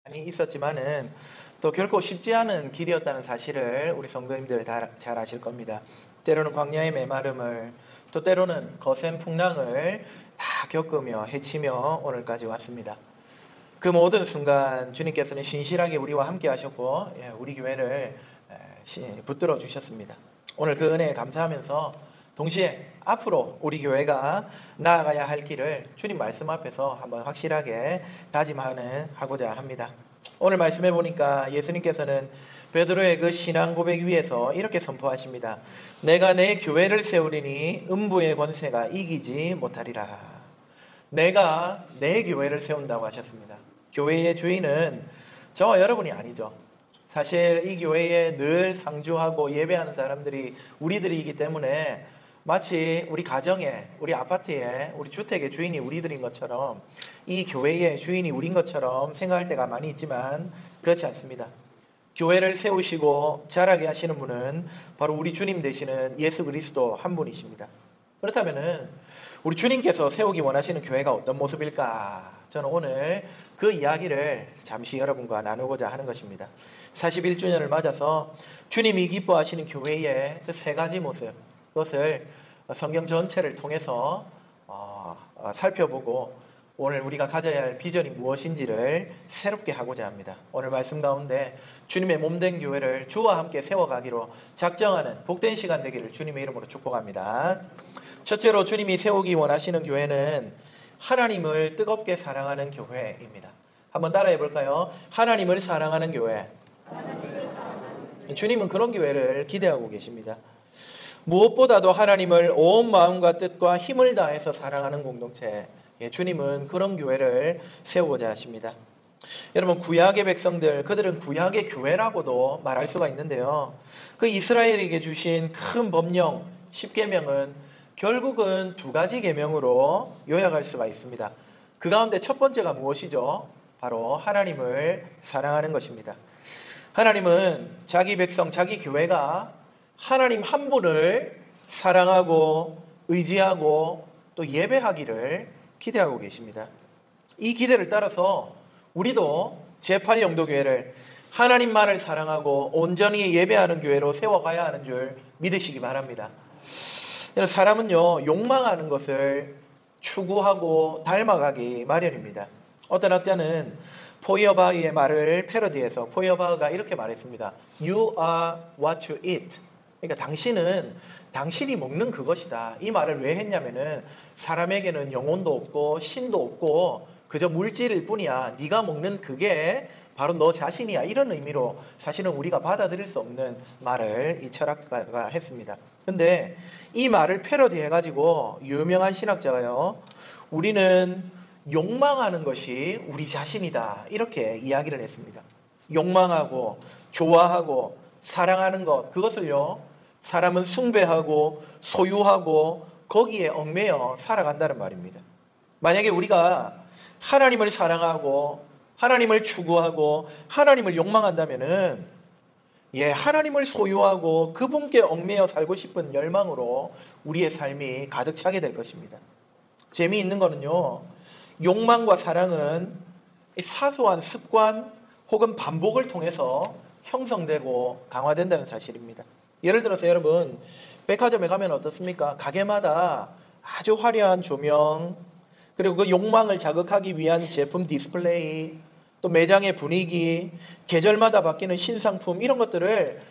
많이 있었지만은 또 결코 쉽지 않은 길이었다는 사실을 우리 성도님들 다 잘 아실 겁니다. 때로는 광야의 메마름을, 또 때로는 거센 풍랑을 다 겪으며 헤치며 오늘까지 왔습니다. 그 모든 순간 주님께서는 신실하게 우리와 함께 하셨고 우리 교회를 붙들어 주셨습니다. 오늘 그 은혜에 감사하면서 동시에 앞으로 우리 교회가 나아가야 할 길을 주님 말씀 앞에서 한번 확실하게 다짐하고자 합니다. 오늘 말씀해 보니까 예수님께서는 베드로의 그 신앙 고백 위에서 이렇게 선포하십니다. 내가 내 교회를 세우리니 음부의 권세가 이기지 못하리라. 내가 내 교회를 세운다고 하셨습니다. 교회의 주인은 저와 여러분이 아니죠. 사실 이 교회에 늘 상주하고 예배하는 사람들이 우리들이기 때문에 마치 우리 가정에, 우리 아파트에, 우리 주택의 주인이 우리들인 것처럼, 이 교회의 주인이 우린 것처럼 생각할 때가 많이 있지만 그렇지 않습니다. 교회를 세우시고 자라게 하시는 분은 바로 우리 주님 되시는 예수 그리스도 한 분이십니다. 그렇다면 우리 주님께서 세우기 원하시는 교회가 어떤 모습일까? 저는 오늘 그 이야기를 잠시 여러분과 나누고자 하는 것입니다. 41주년을 맞아서 주님이 기뻐하시는 교회의 그 세 가지 모습, 그것을 성경 전체를 통해서 살펴보고 오늘 우리가 가져야 할 비전이 무엇인지를 새롭게 하고자 합니다. 오늘 말씀 가운데 주님의 몸된 교회를 주와 함께 세워가기로 작정하는 복된 시간 되기를 주님의 이름으로 축복합니다. 첫째로 주님이 세우기 원하시는 교회는 하나님을 뜨겁게 사랑하는 교회입니다. 한번 따라해 볼까요? 하나님을 사랑하는 교회. 주님은 그런 교회를 기대하고 계십니다. 무엇보다도 하나님을 온 마음과 뜻과 힘을 다해서 사랑하는 공동체, 주님은 그런 교회를 세우고자 하십니다. 여러분, 구약의 백성들, 그들은 구약의 교회라고도 말할 수가 있는데요, 그 이스라엘에게 주신 큰 법령 10계명은 결국은 두 가지 계명으로 요약할 수가 있습니다. 그 가운데 첫 번째가 무엇이죠? 바로 하나님을 사랑하는 것입니다. 하나님은 자기 백성, 자기 교회가 하나님 한 분을 사랑하고 의지하고 또 예배하기를 기대하고 계십니다. 이 기대를 따라서 우리도 제8영도교회를 하나님만을 사랑하고 온전히 예배하는 교회로 세워가야 하는 줄 믿으시기 바랍니다. 사람은요, 욕망하는 것을 추구하고 닮아가기 마련입니다. 어떤 학자는 포이어바흐의 말을 패러디해서 포이어바흐가 이렇게 말했습니다. You are what you eat. 그러니까 당신이 먹는 그것이다. 이 말을 왜 했냐면은 사람에게는 영혼도 없고 신도 없고 그저 물질일 뿐이야. 네가 먹는 그게 바로 너 자신이야. 이런 의미로 사실은 우리가 받아들일 수 없는 말을 이 철학가가 했습니다. 근데 이 말을 패러디해가지고 유명한 신학자가요, 우리는 욕망하는 것이 우리 자신이다. 이렇게 이야기를 했습니다. 욕망하고 좋아하고 사랑하는 것, 그것을요, 사람은 숭배하고 소유하고 거기에 얽매여 살아간다는 말입니다. 만약에 우리가 하나님을 사랑하고 하나님을 추구하고 하나님을 욕망한다면은 하나님을 소유하고 그분께 얽매여 살고 싶은 열망으로 우리의 삶이 가득 차게 될 것입니다. 재미있는 거는요, 욕망과 사랑은 사소한 습관 혹은 반복을 통해서 형성되고 강화된다는 사실입니다. 예를 들어서 여러분, 백화점에 가면 어떻습니까? 가게마다 아주 화려한 조명, 그리고 그 욕망을 자극하기 위한 제품 디스플레이, 또 매장의 분위기, 계절마다 바뀌는 신상품, 이런 것들을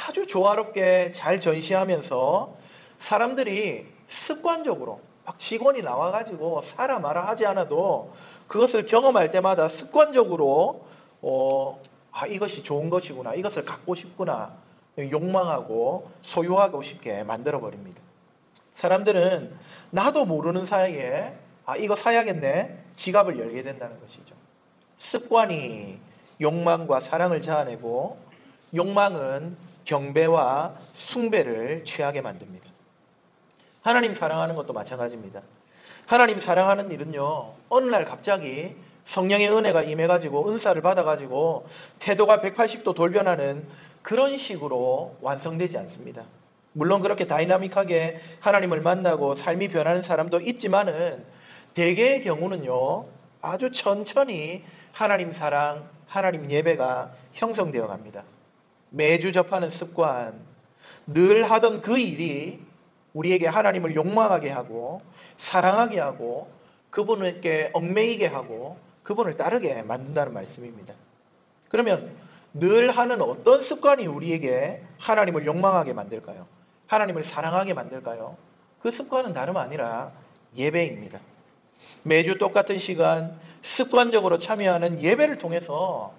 아주 조화롭게 잘 전시하면서 사람들이 습관적으로 막 직원이 나와가지고 사라 마라 하지 않아도 그것을 경험할 때마다 습관적으로 이것이 좋은 것이구나, 이것을 갖고 싶구나, 욕망하고 소유하고 싶게 만들어버립니다. 사람들은 나도 모르는 사이에 이거 사야겠네, 지갑을 열게 된다는 것이죠. 습관이 욕망과 사랑을 자아내고 욕망은 경배와 숭배를 취하게 만듭니다. 하나님 사랑하는 것도 마찬가지입니다. 하나님 사랑하는 일은요, 어느 날 갑자기 성령의 은혜가 임해가지고 은사를 받아가지고 태도가 180도 돌변하는 그런 식으로 완성되지 않습니다. 물론 그렇게 다이나믹하게 하나님을 만나고 삶이 변하는 사람도 있지만은 대개의 경우는요, 아주 천천히 하나님 사랑, 하나님 예배가 형성되어 갑니다. 매주 접하는 습관, 늘 하던 그 일이 우리에게 하나님을 욕망하게 하고 사랑하게 하고 그분에게 얽매이게 하고 그분을 따르게 만든다는 말씀입니다. 그러면 늘 하는 어떤 습관이 우리에게 하나님을 욕망하게 만들까요? 하나님을 사랑하게 만들까요? 그 습관은 다름 아니라 예배입니다. 매주 똑같은 시간 습관적으로 참여하는 예배를 통해서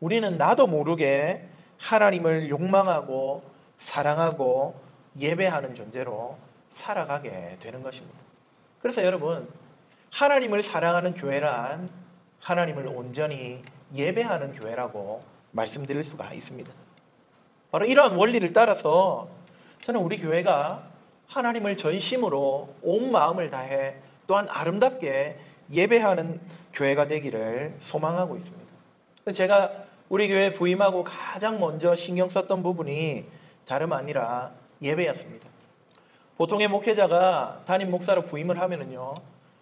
우리는 나도 모르게 하나님을 욕망하고 사랑하고 예배하는 존재로 살아가게 되는 것입니다. 그래서 여러분, 하나님을 사랑하는 교회란 하나님을 온전히 예배하는 교회라고 말씀드릴 수가 있습니다. 바로 이러한 원리를 따라서 저는 우리 교회가 하나님을 전심으로 온 마음을 다해 또한 아름답게 예배하는 교회가 되기를 소망하고 있습니다. 제가 우리 교회 부임하고 가장 먼저 신경 썼던 부분이 다름 아니라 예배였습니다. 보통의 목회자가 담임 목사로 부임을 하면은요,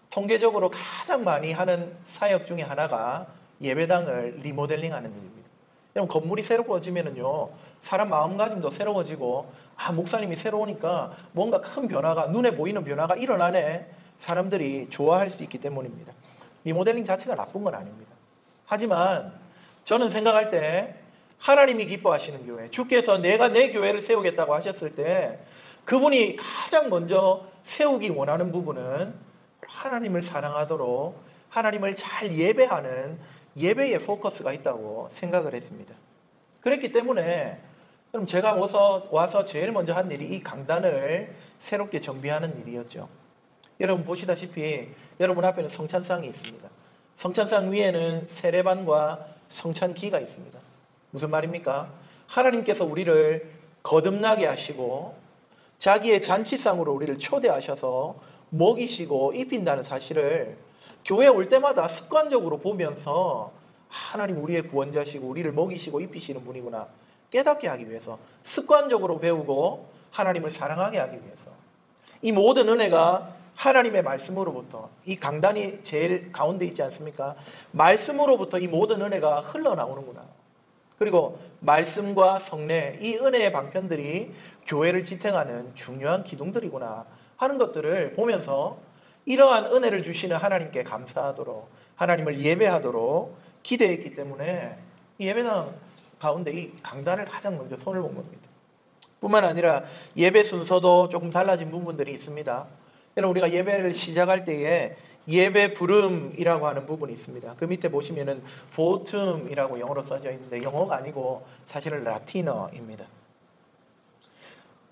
통계적으로 가장 많이 하는 사역 중에 하나가 예배당을 리모델링하는 일입니다. 여러분, 건물이 새로워지면은요, 사람 마음가짐도 새로워지고, 목사님이 새로우니까 뭔가 큰 변화가, 눈에 보이는 변화가 일어나네, 사람들이 좋아할 수 있기 때문입니다. 리모델링 자체가 나쁜 건 아닙니다. 하지만 저는 생각할 때 하나님이 기뻐하시는 교회, 주께서 내가 내 교회를 세우겠다고 하셨을 때 그분이 가장 먼저 세우기 원하는 부분은 하나님을 사랑하도록 하나님을 잘 예배하는 예배에 포커스가 있다고 생각을 했습니다. 그렇기 때문에 그럼 제가 와서 제일 먼저 한 일이 이 강단을 새롭게 정비하는 일이었죠. 여러분 보시다시피 여러분 앞에는 성찬상이 있습니다. 성찬상 위에는 세례반과 성찬기가 있습니다. 무슨 말입니까? 하나님께서 우리를 거듭나게 하시고 자기의 잔치상으로 우리를 초대하셔서 먹이시고 입힌다는 사실을 교회에 올 때마다 습관적으로 보면서 하나님 우리의 구원자시고 우리를 먹이시고 입히시는 분이구나 깨닫게 하기 위해서 습관적으로 배우고 하나님을 사랑하게 하기 위해서 이 모든 은혜가 하나님의 말씀으로부터, 이 강단이 제일 가운데 있지 않습니까? 말씀으로부터 이 모든 은혜가 흘러나오는구나. 그리고 말씀과 성례, 이 은혜의 방편들이 교회를 지탱하는 중요한 기둥들이구나 하는 것들을 보면서 이러한 은혜를 주시는 하나님께 감사하도록 하나님을 예배하도록 기대했기 때문에 이 예배당 가운데 이 강단을 가장 먼저 손을 본 겁니다. 뿐만 아니라 예배 순서도 조금 달라진 부분들이 있습니다. 여러분, 우리가 예배를 시작할 때에 예배 부름이라고 하는 부분이 있습니다. 그 밑에 보시면은 보툼이라고 영어로 써져 있는데 영어가 아니고 사실은 라틴어입니다.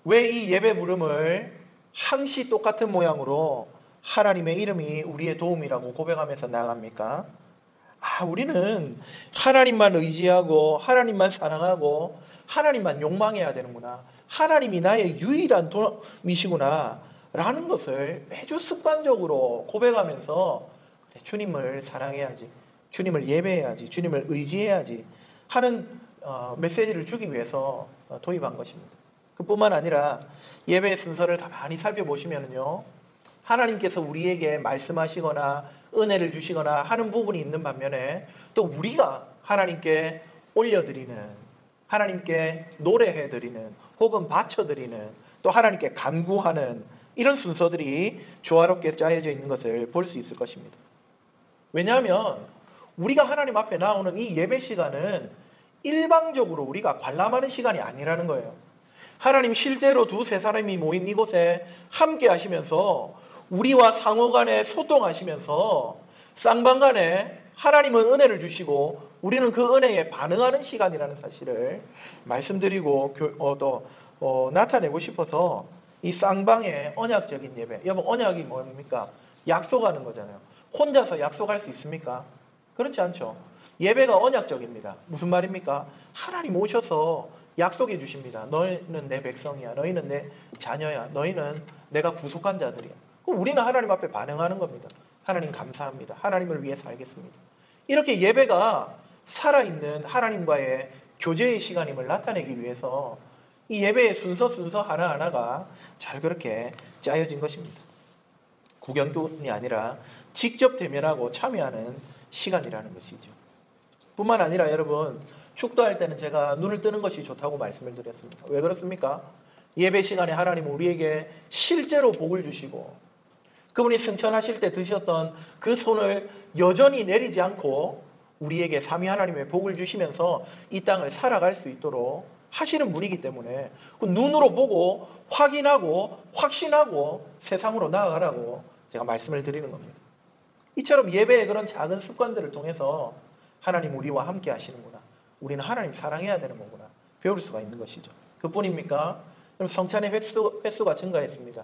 왜 이 예배 부름을 항시 똑같은 모양으로 하나님의 이름이 우리의 도움이라고 고백하면서 나갑니까? 우리는 하나님만 의지하고 하나님만 사랑하고 하나님만 욕망해야 되는구나. 하나님이 나의 유일한 도움이시구나 라는 것을 매주 습관적으로 고백하면서 주님을 사랑해야지, 주님을 예배해야지, 주님을 의지해야지 하는 메시지를 주기 위해서 도입한 것입니다. 그뿐만 아니라 예배의 순서를 가만히 살펴보시면요, 하나님께서 우리에게 말씀하시거나 은혜를 주시거나 하는 부분이 있는 반면에 또 우리가 하나님께 올려드리는, 하나님께 노래해드리는 혹은 바쳐드리는, 또 하나님께 간구하는 이런 순서들이 조화롭게 짜여져 있는 것을 볼 수 있을 것입니다. 왜냐하면 우리가 하나님 앞에 나오는 이 예배 시간은 일방적으로 우리가 관람하는 시간이 아니라는 거예요. 하나님 실제로 두세 사람이 모인 이곳에 함께 하시면서 우리와 상호간에 소통하시면서 쌍방간에 하나님은 은혜를 주시고 우리는 그 은혜에 반응하는 시간이라는 사실을 말씀드리고 나타내고 싶어서 이 쌍방의 언약적인 예배. 여러분, 언약이 뭡니까? 약속하는 거잖아요. 혼자서 약속할 수 있습니까? 그렇지 않죠. 예배가 언약적입니다. 무슨 말입니까? 하나님 오셔서 약속해 주십니다. 너희는 내 백성이야. 너희는 내 자녀야. 너희는 내가 구속한 자들이야. 그럼 우리는 하나님 앞에 반응하는 겁니다. 하나님 감사합니다. 하나님을 위해 살겠습니다. 이렇게 예배가 살아있는 하나님과의 교제의 시간임을 나타내기 위해서 이 예배의 순서 하나하나가 잘 그렇게 짜여진 것입니다. 구경꾼이 아니라 직접 대면하고 참여하는 시간이라는 것이죠. 뿐만 아니라 여러분, 축도할 때는 제가 눈을 뜨는 것이 좋다고 말씀을 드렸습니다. 왜 그렇습니까? 예배 시간에 하나님은 우리에게 실제로 복을 주시고 그분이 승천하실 때 드셨던 그 손을 여전히 내리지 않고 우리에게 삼위 하나님의 복을 주시면서 이 땅을 살아갈 수 있도록 하시는 분이기 때문에 그 눈으로 보고 확인하고 확신하고 세상으로 나아가라고 제가 말씀을 드리는 겁니다. 이처럼 예배의 그런 작은 습관들을 통해서 하나님 우리와 함께 하시는구나. 우리는 하나님 사랑해야 되는 거구나. 배울 수가 있는 것이죠. 그뿐입니까? 그럼 성찬의 횟수가 증가했습니다.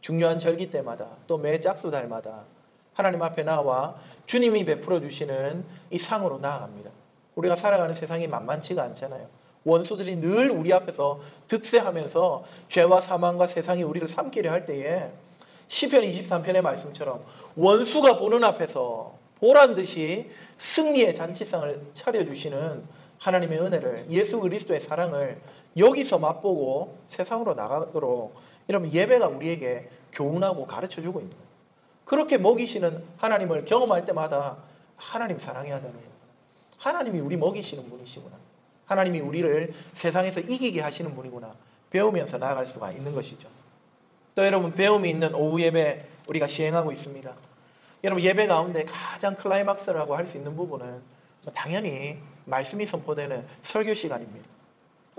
중요한 절기 때마다 또 매 짝수달마다 하나님 앞에 나와 주님이 베풀어 주시는 이 상으로 나아갑니다. 우리가 살아가는 세상이 만만치가 않잖아요. 원수들이 늘 우리 앞에서 득세하면서 죄와 사망과 세상이 우리를 삼키려 할 때에 시편 23편의 말씀처럼 원수가 보는 앞에서 보란 듯이 승리의 잔치상을 차려주시는 하나님의 은혜를, 예수 그리스도의 사랑을 여기서 맛보고 세상으로 나가도록 여러분 예배가 우리에게 교훈하고 가르쳐주고 있는 거예요. 그렇게 먹이시는 하나님을 경험할 때마다 하나님 사랑해야 되는 거예요. 하나님이 우리 먹이시는 분이시구나. 하나님이 우리를 세상에서 이기게 하시는 분이구나. 배우면서 나아갈 수가 있는 것이죠. 또 여러분 배움이 있는 오후 예배 우리가 시행하고 있습니다. 여러분 예배 가운데 가장 클라이막스라고 할 수 있는 부분은 당연히 말씀이 선포되는 설교 시간입니다.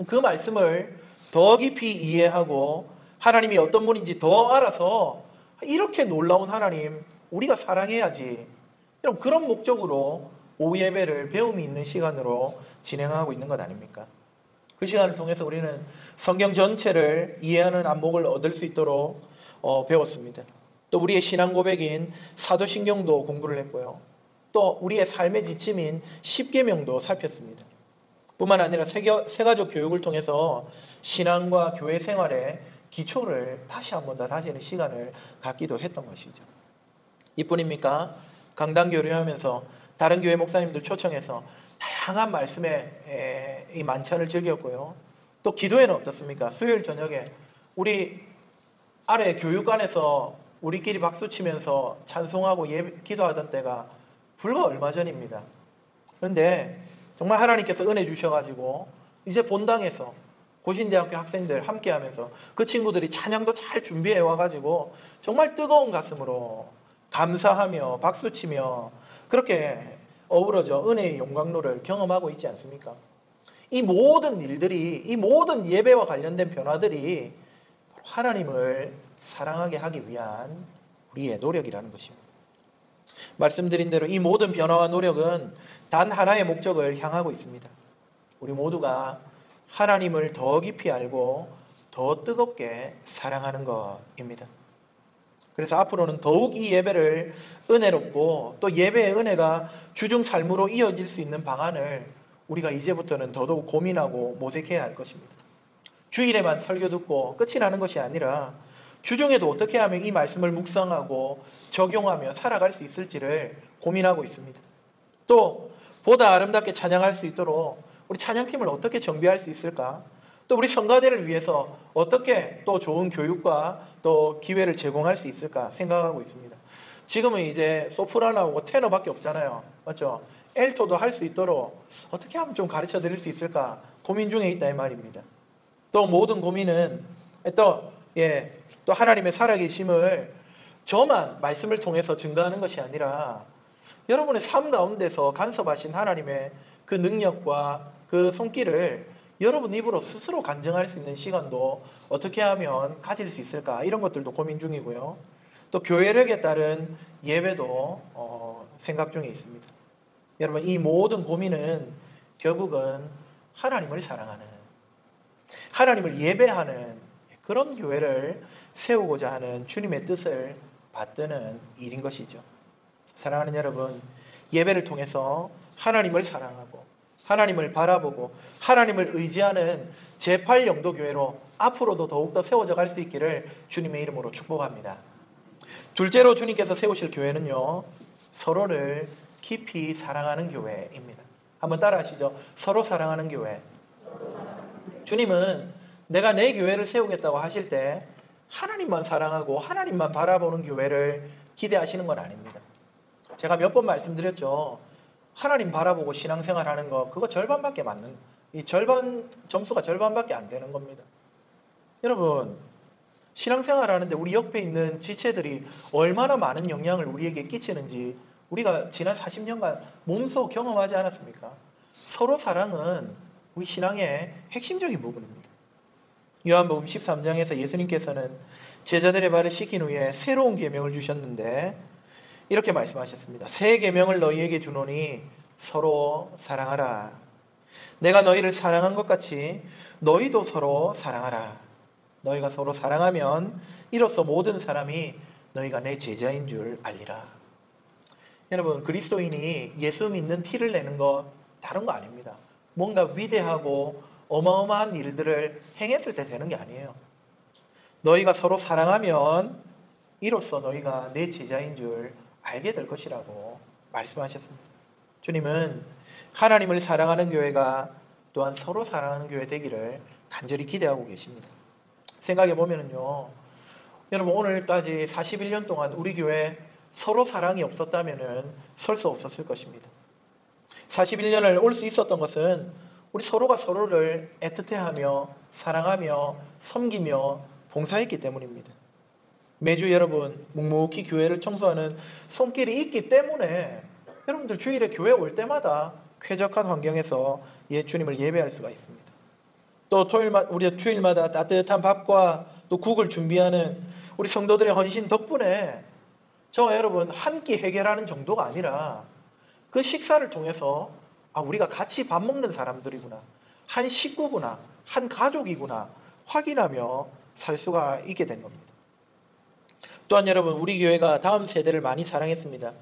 그 말씀을 더 깊이 이해하고 하나님이 어떤 분인지 더 알아서 이렇게 놀라운 하나님 우리가 사랑해야지. 여러분 그런 목적으로 오후 예배를 배움이 있는 시간으로 진행하고 있는 것 아닙니까? 그 시간을 통해서 우리는 성경 전체를 이해하는 안목을 얻을 수 있도록 배웠습니다. 또 우리의 신앙 고백인 사도신경도 공부를 했고요. 또 우리의 삶의 지침인 십계명도 살폈습니다. 뿐만 아니라 세가족 교육을 통해서 신앙과 교회 생활의 기초를 다시 한 번 더 다지는 시간을 갖기도 했던 것이죠. 이뿐입니까? 강단 교류하면서 다른 교회 목사님들 초청해서 다양한 말씀의 이 만찬을 즐겼고요. 또 기도회는 어떻습니까? 수요일 저녁에 우리 아래 교육관에서 우리끼리 박수 치면서 찬송하고 기도하던 때가 불과 얼마 전입니다. 그런데 정말 하나님께서 은혜 주셔가지고 이제 본당에서 고신대학교 학생들 함께하면서 그 친구들이 찬양도 잘 준비해 와가지고 정말 뜨거운 가슴으로 감사하며 박수치며 그렇게 어우러져 은혜의 용광로를 경험하고 있지 않습니까? 이 모든 일들이, 이 모든 예배와 관련된 변화들이 하나님을 사랑하게 하기 위한 우리의 노력이라는 것입니다. 말씀드린 대로 이 모든 변화와 노력은 단 하나의 목적을 향하고 있습니다. 우리 모두가 하나님을 더 깊이 알고 더 뜨겁게 사랑하는 것입니다. 그래서 앞으로는 더욱 이 예배를 은혜롭고 또 예배의 은혜가 주중 삶으로 이어질 수 있는 방안을 우리가 이제부터는 더더욱 고민하고 모색해야 할 것입니다. 주일에만 설교 듣고 끝이 나는 것이 아니라 주중에도 어떻게 하면 이 말씀을 묵상하고 적용하며 살아갈 수 있을지를 고민하고 있습니다. 또 보다 아름답게 찬양할 수 있도록 우리 찬양팀을 어떻게 정비할 수 있을까? 또 우리 성가대를 위해서 어떻게 또 좋은 교육과 또 기회를 제공할 수 있을까 생각하고 있습니다. 지금은 이제 소프라노하고 테너밖에 없잖아요. 맞죠? 엘토도 할 수 있도록 어떻게 하면 좀 가르쳐 드릴 수 있을까 고민 중에 있다 이 말입니다. 또 모든 고민은 또 하나님의 살아계심을 저만 말씀을 통해서 증거하는 것이 아니라 여러분의 삶 가운데서 간섭하신 하나님의 그 능력과 그 손길을 여러분 입으로 스스로 간증할 수 있는 시간도 어떻게 하면 가질 수 있을까 이런 것들도 고민 중이고요. 또 교회력에 따른 예배도 생각 중에 있습니다. 여러분 이 모든 고민은 결국은 하나님을 사랑하는, 하나님을 예배하는 그런 교회를 세우고자 하는 주님의 뜻을 받드는 일인 것이죠. 사랑하는 여러분, 예배를 통해서 하나님을 사랑하고 하나님을 바라보고 하나님을 의지하는 제8영도교회로 앞으로도 더욱더 세워져 갈 수 있기를 주님의 이름으로 축복합니다. 둘째로 주님께서 세우실 교회는요, 서로를 깊이 사랑하는 교회입니다. 한번 따라하시죠. 서로 사랑하는 교회. 주님은 내가 내 교회를 세우겠다고 하실 때 하나님만 사랑하고 하나님만 바라보는 교회를 기대하시는 건 아닙니다. 제가 몇 번 말씀드렸죠. 하나님 바라보고 신앙생활하는 거 그거 절반밖에 맞는 이 절반 점수가 절반밖에 안 되는 겁니다. 여러분 신앙생활하는데 우리 옆에 있는 지체들이 얼마나 많은 영향을 우리에게 끼치는지 우리가 지난 40년간 몸소 경험하지 않았습니까? 서로 사랑은 우리 신앙의 핵심적인 부분입니다. 요한복음 13장에서 예수님께서는 제자들의 발을 씻긴 후에 새로운 계명을 주셨는데 이렇게 말씀하셨습니다. 새 계명을 너희에게 주노니 서로 사랑하라. 내가 너희를 사랑한 것 같이 너희도 서로 사랑하라. 너희가 서로 사랑하면 이로써 모든 사람이 너희가 내 제자인 줄 알리라. 여러분 그리스도인이 예수 믿는 티를 내는 거 다른 거 아닙니다. 뭔가 위대하고 어마어마한 일들을 행했을 때 되는 게 아니에요. 너희가 서로 사랑하면 이로써 너희가 내 제자인 줄 알게 될 것이라고 말씀하셨습니다. 주님은 하나님을 사랑하는 교회가 또한 서로 사랑하는 교회 되기를 간절히 기대하고 계십니다. 생각해 보면요, 여러분 오늘까지 41년 동안 우리 교회 서로 사랑이 없었다면 설 수 없었을 것입니다. 41년을 올 수 있었던 것은 우리 서로가 서로를 애틋해하며 사랑하며 섬기며 봉사했기 때문입니다. 매주 여러분 묵묵히 교회를 청소하는 손길이 있기 때문에 여러분들 주일에 교회 올 때마다 쾌적한 환경에서 주님을 예배할 수가 있습니다. 또 우리 주일마다 따뜻한 밥과 또 국을 준비하는 우리 성도들의 헌신 덕분에 저와 여러분 한 끼 해결하는 정도가 아니라 그 식사를 통해서 우리가 같이 밥 먹는 사람들이구나, 한 식구구나, 한 가족이구나 확인하며 살 수가 있게 된 겁니다. 또한 여러분 우리 교회가 다음 세대를 많이 사랑했습니다.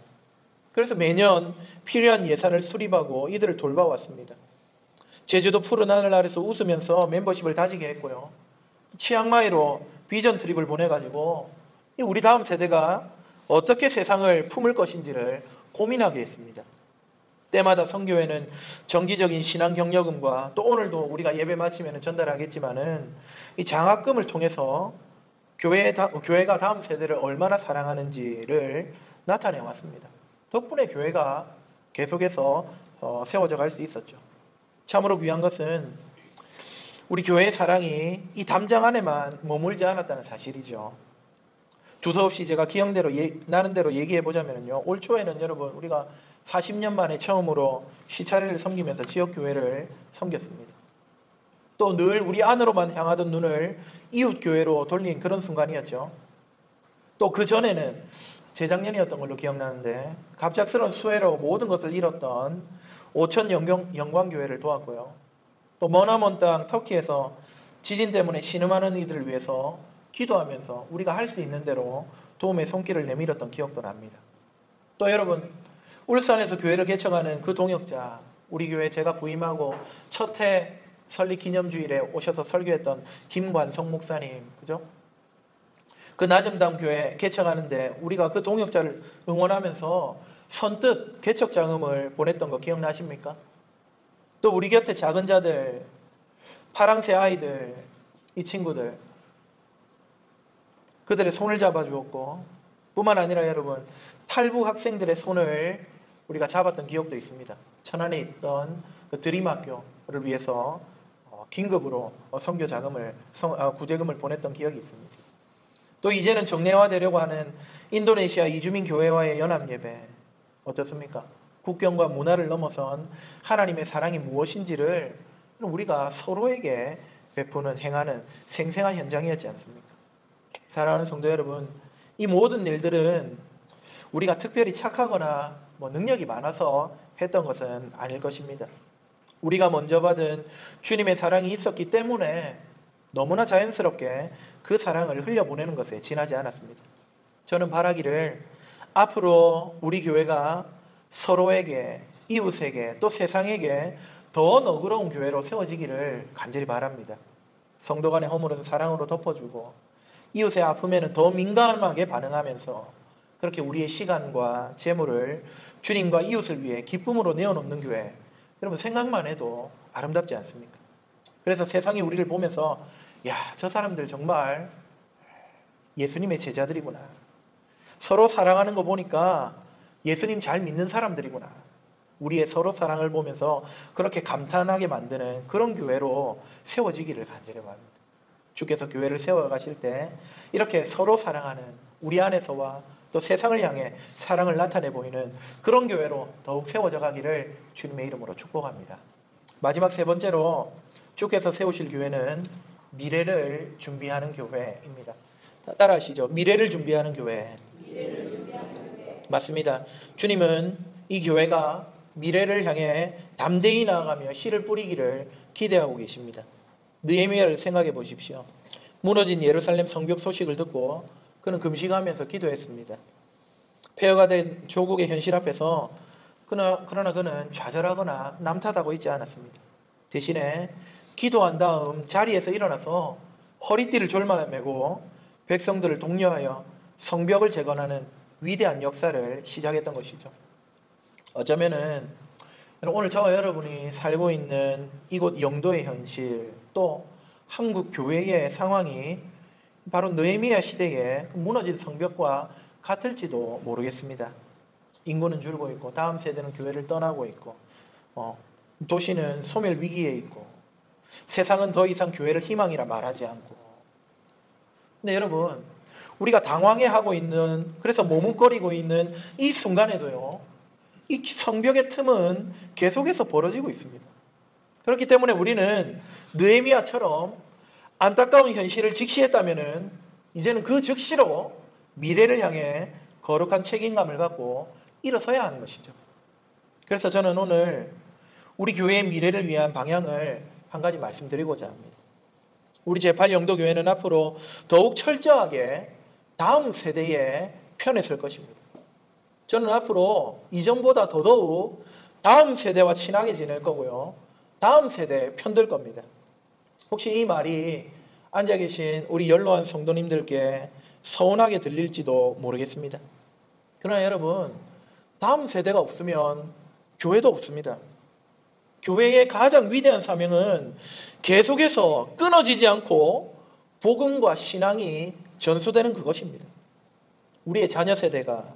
그래서 매년 필요한 예산을 수립하고 이들을 돌봐왔습니다. 제주도 푸른 하늘 아래서 웃으면서 멤버십을 다지게 했고요. 치앙마이로 비전 트립을 보내가지고 우리 다음 세대가 어떻게 세상을 품을 것인지를 고민하게 했습니다. 때마다 선교회는 정기적인 신앙 격려금과 또 오늘도 우리가 예배 마치면 전달하겠지만은 이 장학금을 통해서 교회가 다음 세대를 얼마나 사랑하는지를 나타내 왔습니다. 덕분에 교회가 계속해서 세워져 갈 수 있었죠. 참으로 귀한 것은 우리 교회의 사랑이 이 담장 안에만 머물지 않았다는 사실이죠. 두서없이 제가 기억대로 나는 대로 얘기해 보자면요, 올 초에는 여러분 우리가 40년 만에 처음으로 시차례를 섬기면서 지역교회를 섬겼습니다. 또 늘 우리 안으로만 향하던 눈을 이웃교회로 돌린 그런 순간이었죠. 또 그 전에는 재작년이었던 걸로 기억나는데 갑작스러운 수해로 모든 것을 잃었던 오천 영광교회를 도왔고요. 또 머나먼 땅 터키에서 지진 때문에 신음하는 이들을 위해서 기도하면서 우리가 할 수 있는 대로 도움의 손길을 내밀었던 기억도 납니다. 또 여러분 울산에서 교회를 개척하는 그 동역자, 우리 교회 제가 부임하고 첫 해 설립 기념주일에 오셔서 설교했던 김관성 목사님, 그죠? 그 낮음당 교회 개척하는데 우리가 그 동역자를 응원하면서 선뜻 개척 자금을 보냈던 거 기억나십니까? 또 우리 곁에 작은 자들, 파랑새 아이들, 이 친구들, 그들의 손을 잡아주었고 뿐만 아니라 여러분 탈북 학생들의 손을 우리가 잡았던 기억도 있습니다. 천안에 있던 그 드림학교를 위해서 긴급으로 선교 자금을 구제금을 보냈던 기억이 있습니다. 또 이제는 정례화되려고 하는 인도네시아 이주민 교회와의 연합 예배 어떻습니까? 국경과 문화를 넘어선 하나님의 사랑이 무엇인지를 우리가 서로에게 베푸는 행하는 생생한 현장이었지 않습니까? 사랑하는 성도 여러분, 이 모든 일들은 우리가 특별히 착하거나 능력이 많아서 했던 것은 아닐 것입니다. 우리가 먼저 받은 주님의 사랑이 있었기 때문에 너무나 자연스럽게 그 사랑을 흘려보내는 것에 지나지 않았습니다. 저는 바라기를 앞으로 우리 교회가 서로에게, 이웃에게, 또 세상에게 더 너그러운 교회로 세워지기를 간절히 바랍니다. 성도 간의 허물은 사랑으로 덮어주고 이웃의 아픔에는 더 민감하게 반응하면서 그렇게 우리의 시간과 재물을 주님과 이웃을 위해 기쁨으로 내어놓는 교회, 여러분 생각만 해도 아름답지 않습니까? 그래서 세상이 우리를 보면서 야, 저 사람들 정말 예수님의 제자들이구나. 서로 사랑하는 거 보니까 예수님 잘 믿는 사람들이구나. 우리의 서로 사랑을 보면서 그렇게 감탄하게 만드는 그런 교회로 세워지기를 간절히 바랍니다. 주께서 교회를 세워가실 때 이렇게 서로 사랑하는 우리 안에서와 또 세상을 향해 사랑을 나타내 보이는 그런 교회로 더욱 세워져 가기를 주님의 이름으로 축복합니다. 마지막 세 번째로 주께서 세우실 교회는 미래를 준비하는 교회입니다. 따라하시죠. 미래를 준비하는 교회. 맞습니다. 주님은 이 교회가 미래를 향해 담대히 나아가며 씨를 뿌리기를 기대하고 계십니다. 느헤미야를 생각해 보십시오. 무너진 예루살렘 성벽 소식을 듣고 그는 금식하면서 기도했습니다. 폐허가 된 조국의 현실 앞에서 그러나 그는 좌절하거나 남탓하고 있지 않았습니다. 대신에 기도한 다음 자리에서 일어나서 허리띠를 졸라매고 백성들을 독려하여 성벽을 재건하는 위대한 역사를 시작했던 것이죠. 어쩌면은 오늘 저와 여러분이 살고 있는 이곳 영도의 현실, 또 한국 교회의 상황이 바로 느헤미야 시대의 무너진 성벽과 같을지도 모르겠습니다. 인구는 줄고 있고 다음 세대는 교회를 떠나고 있고 도시는 소멸 위기에 있고 세상은 더 이상 교회를 희망이라 말하지 않고. 근데 여러분, 우리가 당황해하고 있는, 그래서 머뭇거리고 있는 이 순간에도요, 이 성벽의 틈은 계속해서 벌어지고 있습니다. 그렇기 때문에 우리는 느헤미야처럼 안타까운 현실을 직시했다면은 이제는 그 즉시로 미래를 향해 거룩한 책임감을 갖고 일어서야 하는 것이죠. 그래서 저는 오늘 우리 교회의 미래를 위한 방향을 한 가지 말씀드리고자 합니다. 우리 제8영도교회는 앞으로 더욱 철저하게 다음 세대의 편에 설 것입니다. 저는 앞으로 이전보다 더더욱 다음 세대와 친하게 지낼 거고요. 다음 세대에 편들 겁니다. 혹시 이 말이 앉아 계신 우리 연로한 성도님들께 서운하게 들릴지도 모르겠습니다. 그러나 여러분, 다음 세대가 없으면 교회도 없습니다. 교회의 가장 위대한 사명은 계속해서 끊어지지 않고 복음과 신앙이 전수되는 그것입니다. 우리의 자녀 세대가,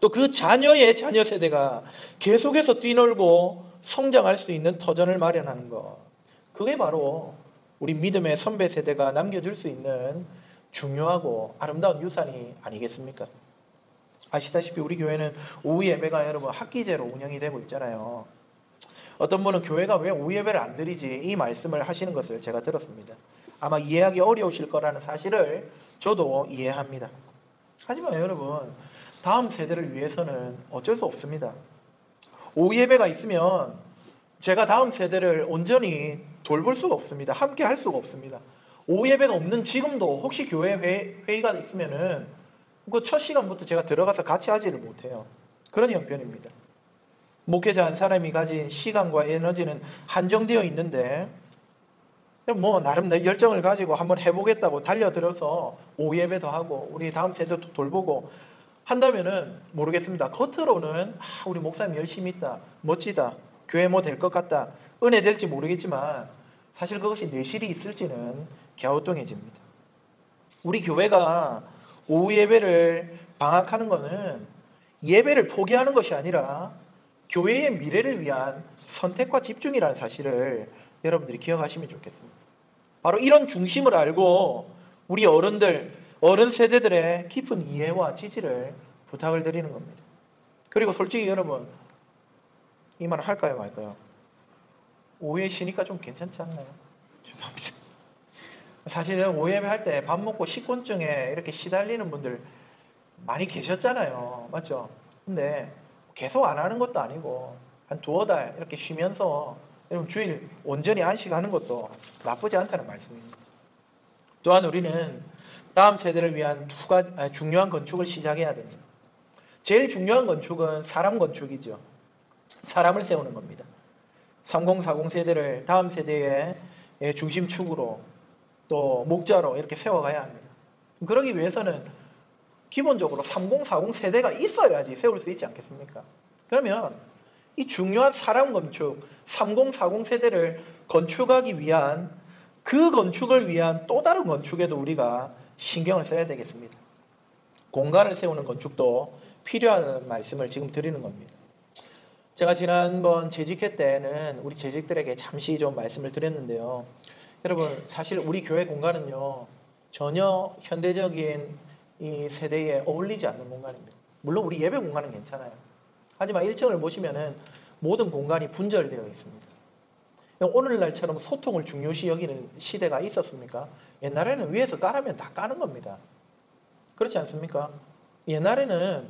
또 그 자녀의 자녀 세대가 계속해서 뛰놀고 성장할 수 있는 터전을 마련하는 것, 그게 바로 우리 믿음의 선배 세대가 남겨줄 수 있는 중요하고 아름다운 유산이 아니겠습니까? 아시다시피 우리 교회는 오후 예배가 여러분 학기제로 운영이 되고 있잖아요. 어떤 분은 교회가 왜 오후 예배를 안 드리지, 이 말씀을 하시는 것을 제가 들었습니다. 아마 이해하기 어려우실 거라는 사실을 저도 이해합니다. 하지만 여러분, 다음 세대를 위해서는 어쩔 수 없습니다. 오후 예배가 있으면 제가 다음 세대를 온전히 돌볼 수가 없습니다. 함께 할 수가 없습니다. 오후 예배가 없는 지금도 혹시 교회 회의가 있으면은 그 첫 시간부터 제가 들어가서 같이 하지를 못해요. 그런 형편입니다. 목회자 한 사람이 가진 시간과 에너지는 한정되어 있는데 나름 내 열정을 가지고 한번 해보겠다고 달려들어서 오후 예배도 하고 우리 다음 세대도 돌보고 한다면은 모르겠습니다. 겉으로는 우리 목사님 열심히 있다, 멋지다, 교회 뭐 될 것 같다, 은혜 될지 모르겠지만 사실 그것이 내실이 있을지는 갸우뚱해집니다. 우리 교회가 오후 예배를 방학하는 것은 예배를 포기하는 것이 아니라 교회의 미래를 위한 선택과 집중이라는 사실을 여러분들이 기억하시면 좋겠습니다. 바로 이런 중심을 알고 우리 어른 세대들의 깊은 이해와 지지를 부탁을 드리는 겁니다. 그리고 솔직히 여러분, 이 말을 할까요 말까요? 오후에 쉬니까 좀 괜찮지 않나요? 죄송합니다. 사실은 오후 예배할 때 밥 먹고 식곤증에 이렇게 시달리는 분들 많이 계셨잖아요. 맞죠? 근데 계속 안 하는 것도 아니고 한 두어 달 이렇게 쉬면서 여러분 주일 온전히 안식하는 것도 나쁘지 않다는 말씀입니다. 또한 우리는 다음 세대를 위한 중요한 건축을 시작해야 됩니다. 제일 중요한 건축은 사람 건축이죠. 사람을 세우는 겁니다. 3040 세대를 다음 세대의 중심축으로 또 목자로 이렇게 세워가야 합니다. 그러기 위해서는 기본적으로 3040 세대가 있어야지 세울 수 있지 않겠습니까? 그러면 이 중요한 사람 건축, 3040 세대를 건축하기 위한 그 건축을 위한 또 다른 건축에도 우리가 신경을 써야 되겠습니다. 공간을 세우는 건축도 필요한 말씀을 지금 드리는 겁니다. 제가 지난번 재직회 때는 우리 재직들에게 잠시 좀 말씀을 드렸는데요. 여러분, 사실 우리 교회 공간은요, 전혀 현대적인 이 세대에 어울리지 않는 공간입니다. 물론 우리 예배 공간은 괜찮아요. 하지만 1층을 보시면은 모든 공간이 분절되어 있습니다. 오늘날처럼 소통을 중요시 여기는 시대가 있었습니까? 옛날에는 위에서 까라면 다 까는 겁니다. 그렇지 않습니까? 옛날에는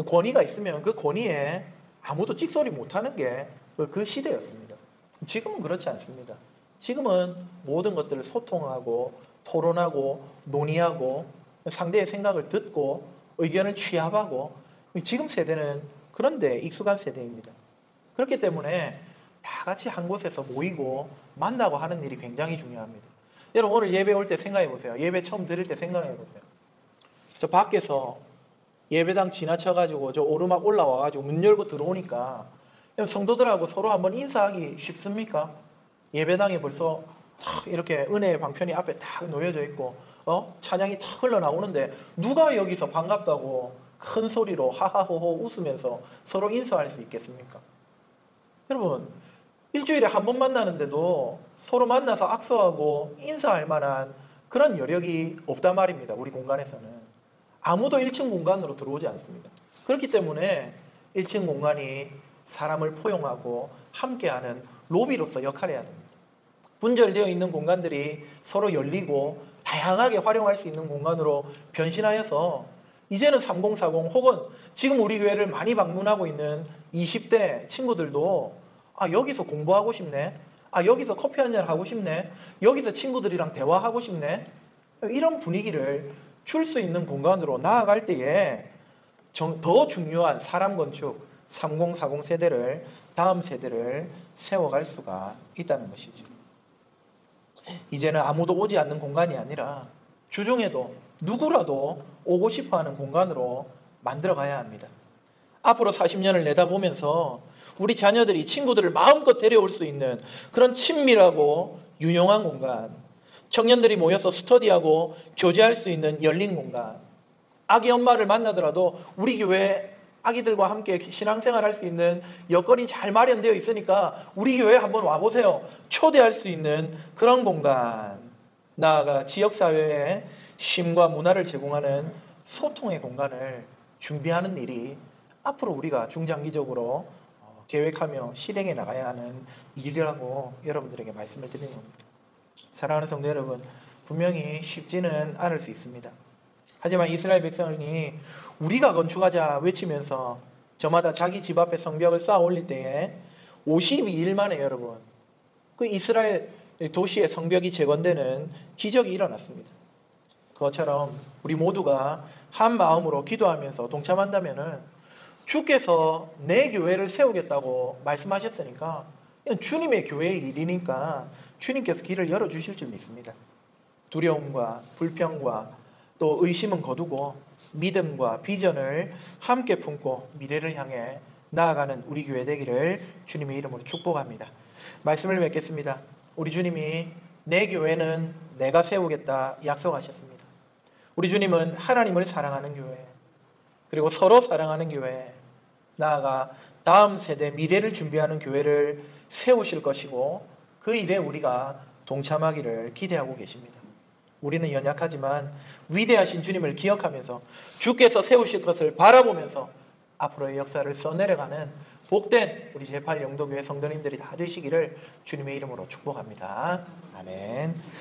권위가 있으면 그 권위에 아무도 찍소리 못하는 게 그 시대였습니다. 지금은 그렇지 않습니다. 지금은 모든 것들을 소통하고 토론하고 논의하고 상대의 생각을 듣고 의견을 취합하고, 지금 세대는 그런데 익숙한 세대입니다. 그렇기 때문에 다 같이 한 곳에서 모이고 만나고 하는 일이 굉장히 중요합니다. 여러분, 오늘 예배 올 때 생각해 보세요. 예배 처음 드릴 때 생각해 보세요. 저 밖에서 예배당 지나쳐가지고 저 오르막 올라와가지고 문 열고 들어오니까 성도들하고 서로 한번 인사하기 쉽습니까? 예배당에 벌써 이렇게 은혜의 방편이 앞에 딱 놓여져 있고 찬양이 탁 흘러나오는데 누가 여기서 반갑다고 큰 소리로 하하호호 웃으면서 서로 인사할 수 있겠습니까? 여러분, 일주일에 한 번 만나는데도 서로 만나서 악수하고 인사할 만한 그런 여력이 없단 말입니다. 우리 공간에서는. 아무도 1층 공간으로 들어오지 않습니다. 그렇기 때문에 1층 공간이 사람을 포용하고 함께하는 로비로서 역할을 해야 됩니다. 분절되어 있는 공간들이 서로 열리고 다양하게 활용할 수 있는 공간으로 변신하여서 이제는 3040 혹은 지금 우리 교회를 많이 방문하고 있는 20대 친구들도 여기서 공부하고 싶네, 여기서 커피 한잔 하고 싶네, 여기서 친구들이랑 대화하고 싶네, 이런 분위기를 줄 수 있는 공간으로 나아갈 때에 더 중요한 사람 건축 3040 세대를, 다음 세대를 세워갈 수가 있다는 것이죠. 이제는 아무도 오지 않는 공간이 아니라 주중에도 누구라도 오고 싶어하는 공간으로 만들어가야 합니다. 앞으로 40년을 내다보면서 우리 자녀들이 친구들을 마음껏 데려올 수 있는 그런 친밀하고 유용한 공간, 청년들이 모여서 스터디하고 교제할 수 있는 열린 공간, 아기 엄마를 만나더라도 우리 교회 아기들과 함께 신앙생활할 수 있는 여건이 잘 마련되어 있으니까 우리 교회에 한번 와보세요. 초대할 수 있는 그런 공간, 나아가 지역사회에 쉼과 문화를 제공하는 소통의 공간을 준비하는 일이 앞으로 우리가 중장기적으로 계획하며 실행해 나가야 하는 일이라고 여러분들에게 말씀을 드리는 겁니다. 사랑하는 성도 여러분, 분명히 쉽지는 않을 수 있습니다. 하지만 이스라엘 백성이 우리가 건축하자 외치면서 저마다 자기 집 앞에 성벽을 쌓아 올릴 때에 52일 만에 여러분, 그 이스라엘 도시의 성벽이 재건되는 기적이 일어났습니다. 그것처럼 우리 모두가 한 마음으로 기도하면서 동참한다면은 주께서 내 교회를 세우겠다고 말씀하셨으니까 이건 주님의 교회의 일이니까 주님께서 길을 열어주실 줄 믿습니다. 두려움과 불평과 또 의심은 거두고 믿음과 비전을 함께 품고 미래를 향해 나아가는 우리 교회 되기를 주님의 이름으로 축복합니다. 말씀을 맺겠습니다. 우리 주님이 내 교회는 내가 세우겠다 약속하셨습니다. 우리 주님은 하나님을 사랑하는 교회, 그리고 서로 사랑하는 교회, 나아가 다음 세대 미래를 준비하는 교회를 세우실 것이고 그 일에 우리가 동참하기를 기대하고 계십니다. 우리는 연약하지만 위대하신 주님을 기억하면서 주께서 세우실 것을 바라보면서 앞으로의 역사를 써내려가는 복된 우리 제8 영도교회 성도님들이 다 되시기를 주님의 이름으로 축복합니다. 아멘.